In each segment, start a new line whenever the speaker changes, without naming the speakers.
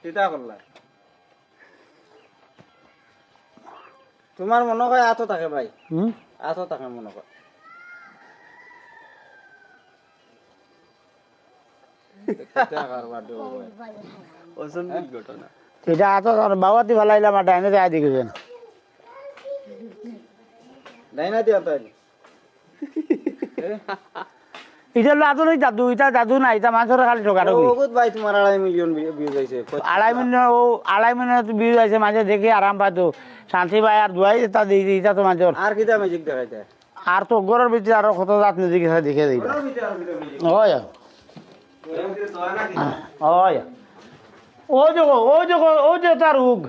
চিন্তা করলা তোমার মনে হয় আতো থাকে ভাই আতো থাকে মনে হয়
এটা আতো বাবাতি ভালাইলাম আর ডাইনে আয় দেখেছেন
ডাইনা দিয়া তো
এটা হলো আদরই দাদু এটা দাদু না এটা মানুষের খালি ঠোকাঠকি
বহুত ভাই তোমার 2.5 মিলিয়ন ভিউজ হইছে
2.5 মিলিয়ন ভিউজ আছে মাঝে দেখে আরাম পাইতো শান্তি ভাই আর দুয়াই তা দিয়ে দিই এটা তো মানুষের
আর কিটা ম্যাজিক দেখাইতে
আর তো ঘরের ভিতরে আরো কত জাত দেখে দেখে দিই হয় হয় ও যে তার রোগ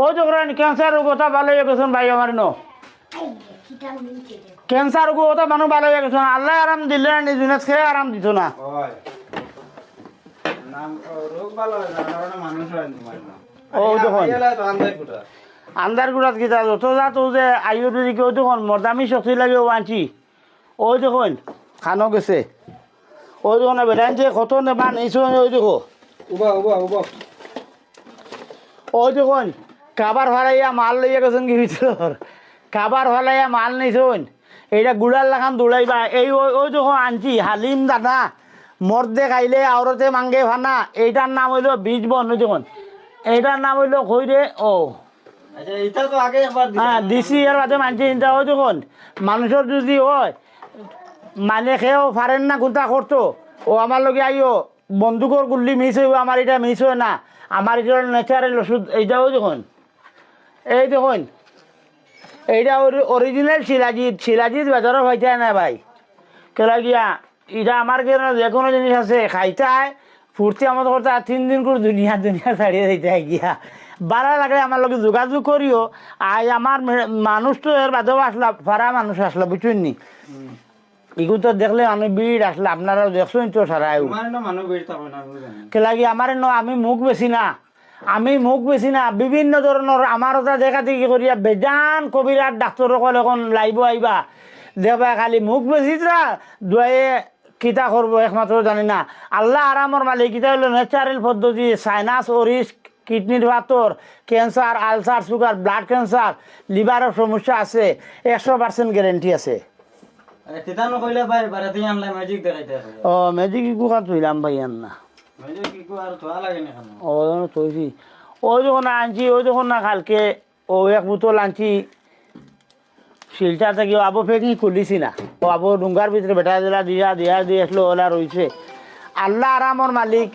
ও যে ক্যান্সার রোগ ওটা ভালো হয়ে গেছেন ভাই আমার ন ক্যান্সার রোগ ওটা মানুষ ভালো হয়ে গেছে আল্লাহ আরাম দিলে না নিজে খেয়ে আরাম দিত না
রোগ ভালো হয় না মানুষ হয় তোমার
ও দেখুন আন্দার গুড়াত গীতা যত যা তো যে আয়ুর্বেদিক ওই দেখুন মর্দামি শক্তি লাগে ও আনছি ওই দেখুন খানো গেছে ওই দেখুন বেটাইন যে কত নেবা নিয়েছো ওই দেখো ওই দেখুন কাবার ভাড়াইয়া মাল লইয়া গেছেন কি ভিতর কাবার ভাড়াইয়া মাল নিয়েছেন এইটা গুড়ার লাগান দৌড়াইবা এই ওই দেখো আনছি হালিম দাদা মর্দে খাইলে আওরতে মাঙ্গে ভানা এইটার নাম হইল বীজ বন দেখুন এইটার নাম হইল খৈরে ও হ্যাঁ দিছি এর বাদে মানছি চিন্তা হয় দেখুন মানুষের যদি হয় মানে খেয়েও পারেন না কোনটা করতো ও আমার লগে আইও বন্দুকর গুল্লি মিস হইব আমার এটা মিস হয় না আমার এটা ন্যাচারাল ওষুধ এইটাও দেখুন এই দেখুন এইটা অরিজিনাল শিলাজিৎ বেজারও হইতে না ভাই কেলা গিয়া এটা আমার যে কোনো জিনিস আছে খাইতে ফুর্তি আমাদের করতে 3 দিন করে দুনিয়া ছাড়িয়ে দিতে গিয়া বাড়া লাগে আমার লোক যোগাযোগ করিও আজ আমার মানুষ তো এর বাদেও আসলা ফারা মানুষ আসলা বুঝছেন নি এগুলো তো দেখলে আমি ভিড় আসলে আপনারাও দেখছেন তো সারা কেলাগি আমার আমি মুখ বেশি না বিভিন্ন ধরনের আমার ওটা দেখা দেখি করিয়া বেজান কবিরাট ডাক্তার কল এখন লাইব আইবা দেখবা খালি মুখ বেশি দুয়ে কিতা করবো একমাত্র জানি না আল্লাহ আরামর মালিক কিতা হলো ন্যাচারাল পদ্ধতি সাইনাস ওরিস কিডনির পাথর cancer ulcer sugar blood cancer লিভারের সমস্যা আছে 100% গ্যারেন্টি আছে ও ম্যাজিক কুকার তুইলাম ভাই না ও তৈরি ওই যখন আনছি ওই যখন না কালকে ও এক বোতল আনছি শিলটা থেকে আবো ফেকি খুলিছি না ও আবো ডুঙ্গার ভিতরে বেটা দিলা দিয়া আসলো ওলা রয়েছে আল্লাহ আরামর মালিক